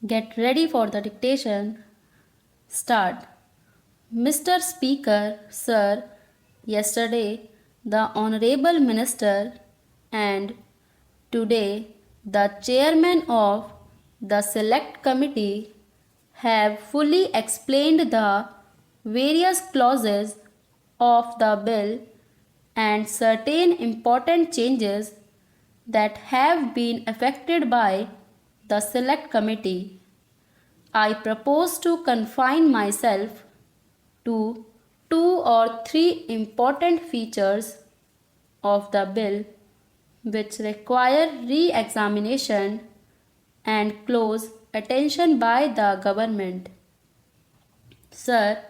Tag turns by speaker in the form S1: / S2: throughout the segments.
S1: Get ready for the dictation. Start. Mr. Speaker, Sir, yesterday the Honorable Minister and today the Chairman of the Select Committee have fully explained the various clauses of the bill and certain important changes that have been affected by the Select Committee. I propose to confine myself to two or three important features of the bill which require re-examination and close attention by the government. Sir,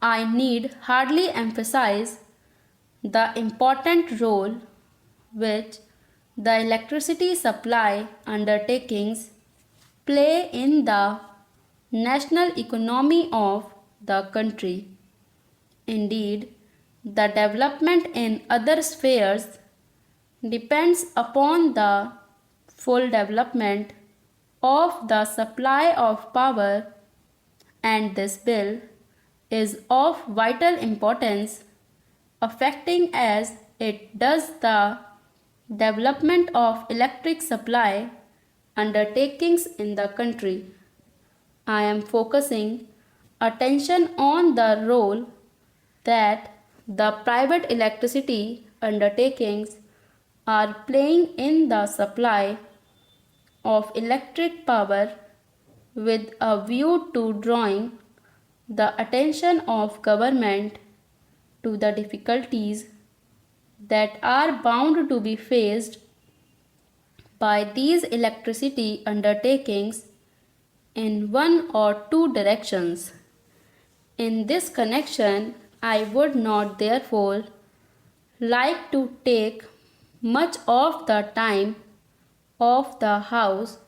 S1: I need hardly emphasize the important role which the electricity supply undertakings play in the national economy of the country. Indeed, the development in other spheres depends upon the full development of the supply of power, and this bill is of vital importance, affecting as it does the development of electric supply undertakings in the country. I am focusing attention on the role that the private electricity undertakings are playing in the supply of electric power with a view to drawing the attention of government to the difficulties that are bound to be faced by these electricity undertakings in one or two directions. In this connection, I would not therefore like to take much of the time of the House,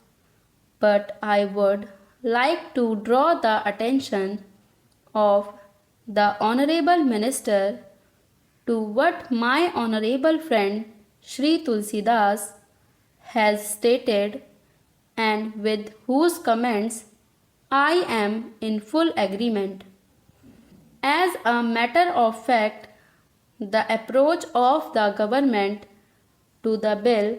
S1: but I would like to draw the attention of the Honorable Minister to what my Honorable friend Shri Tulsidas has stated and with whose comments I am in full agreement. As a matter of fact, the approach of the government to the bill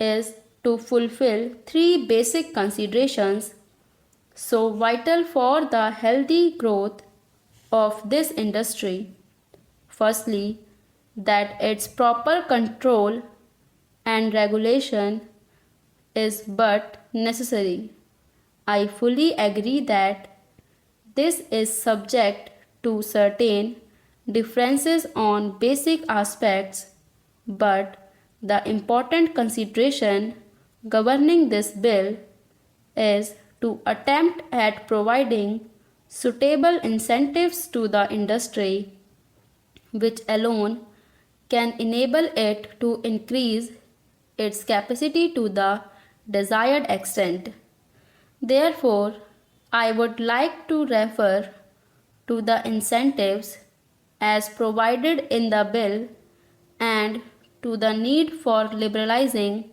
S1: is to fulfill three basic considerations so vital for the healthy growth of this industry. Firstly, that its proper control and regulation is but necessary. I fully agree that this is subject to certain differences on basic aspects, but the important consideration governing this bill is to attempt at providing suitable incentives to the industry, which alone can enable it to increase its capacity to the desired extent. Therefore, I would like to refer to the incentives as provided in the bill and to the need for liberalizing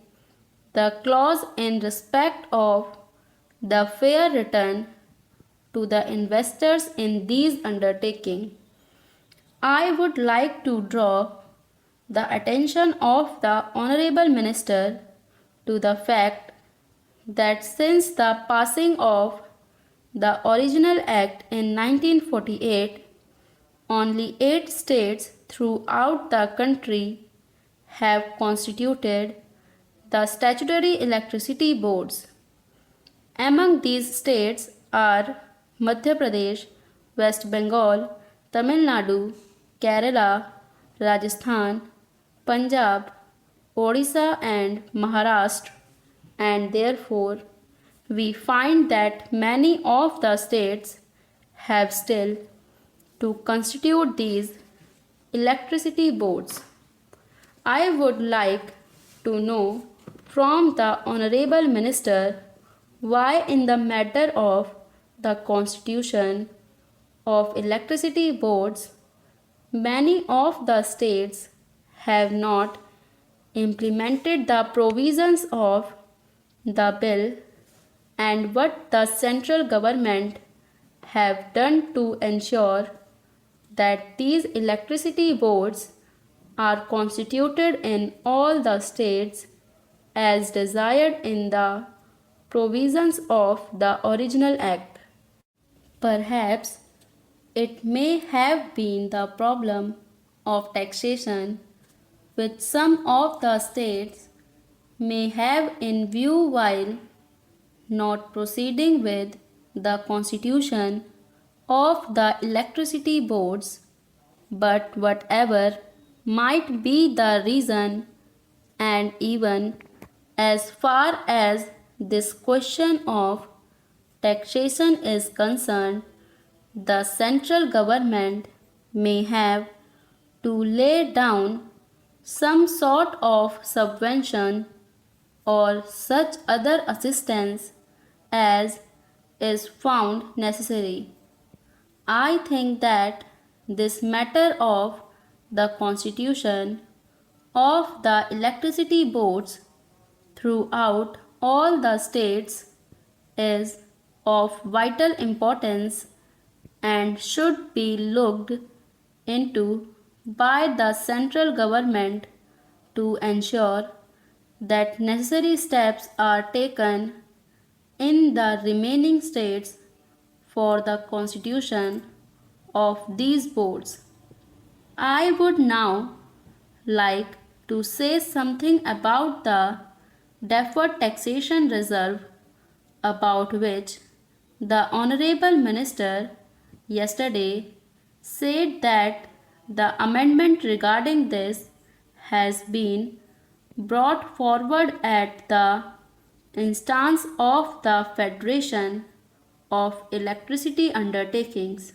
S1: the clause in respect of the fair return to the investors in these undertakings. I would like to draw the attention of the Honorable Minister to the fact that since the passing of the original act in 1948, only 8 states throughout the country have constituted the statutory electricity boards. Among these states are Madhya Pradesh, West Bengal, Tamil Nadu, Kerala, Rajasthan, Punjab, Odisha and Maharashtra, and therefore we find that many of the states have still to constitute these electricity boards. I would like to know from the Honorable Minister why in the matter of the constitution of electricity boards many of the states have not implemented the provisions of the bill and what the central government have done to ensure that these electricity boards are constituted in all the states as desired in the provisions of the original act. Perhaps it may have been the problem of taxation which some of the states may have in view while not proceeding with the constitution of the electricity boards, but whatever might be the reason, and even as far as this question of taxation is concerned, the central government may have to lay down some sort of subvention or such other assistance as is found necessary. I think that this matter of the constitution of the electricity boards throughout all the states is of vital importance and should be looked into by the central government to ensure that necessary steps are taken in the remaining states for the constitution of these boards. I would now like to say something about the deferred taxation reserve, about which the Honorable Minister yesterday said that the amendment regarding this has been brought forward at the instance of the Federation of Electricity Undertakings.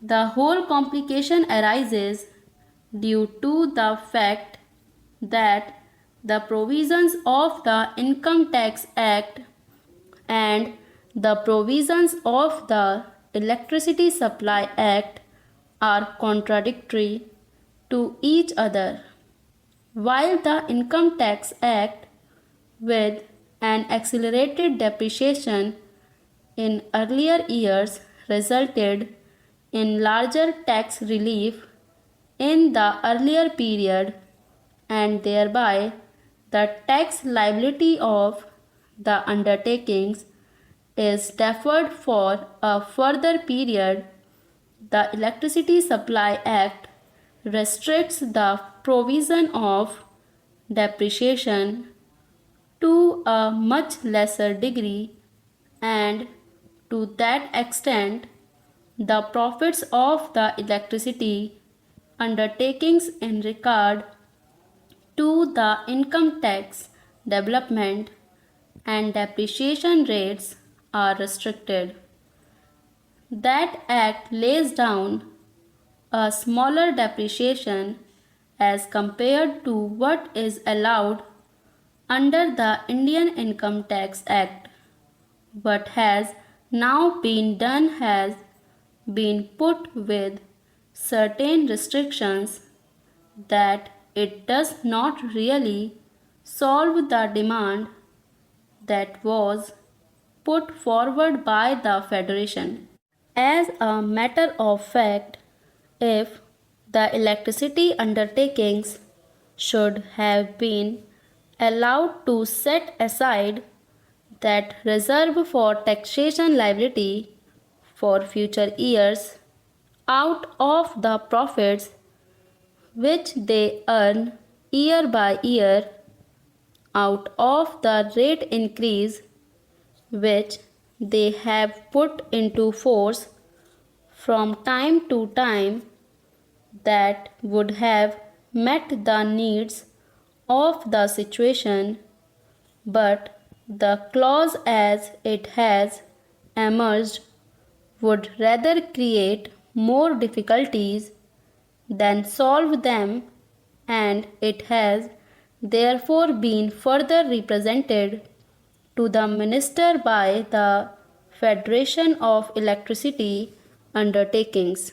S1: The whole complication arises due to the fact that the provisions of the Income Tax Act and the provisions of the Electricity Supply Act are contradictory to each other. While the Income Tax Act, with an accelerated depreciation in earlier years, resulted in larger tax relief in the earlier period, and thereby the tax liability of the undertakings is deferred for a further period, the Electricity Supply Act restricts the provision of depreciation to a much lesser degree, and to that extent, the profits of the electricity undertakings in regard to the income tax development and depreciation rates are restricted. That act lays down a smaller depreciation as compared to what is allowed under the Indian Income Tax Act. What has now been done has been put with certain restrictions that it does not really solve the demand that was put forward by the Federation. As a matter of fact, if the electricity undertakings should have been allowed to set aside that reserve for taxation liability for future years out of the profits which they earn year by year, out of the rate increase which they have put into force from time to time, that would have met the needs of the situation, but the clause as it has emerged would rather create more difficulties than solve them, and it has therefore been further represented to the Minister by the Federation of Electricity Undertakings.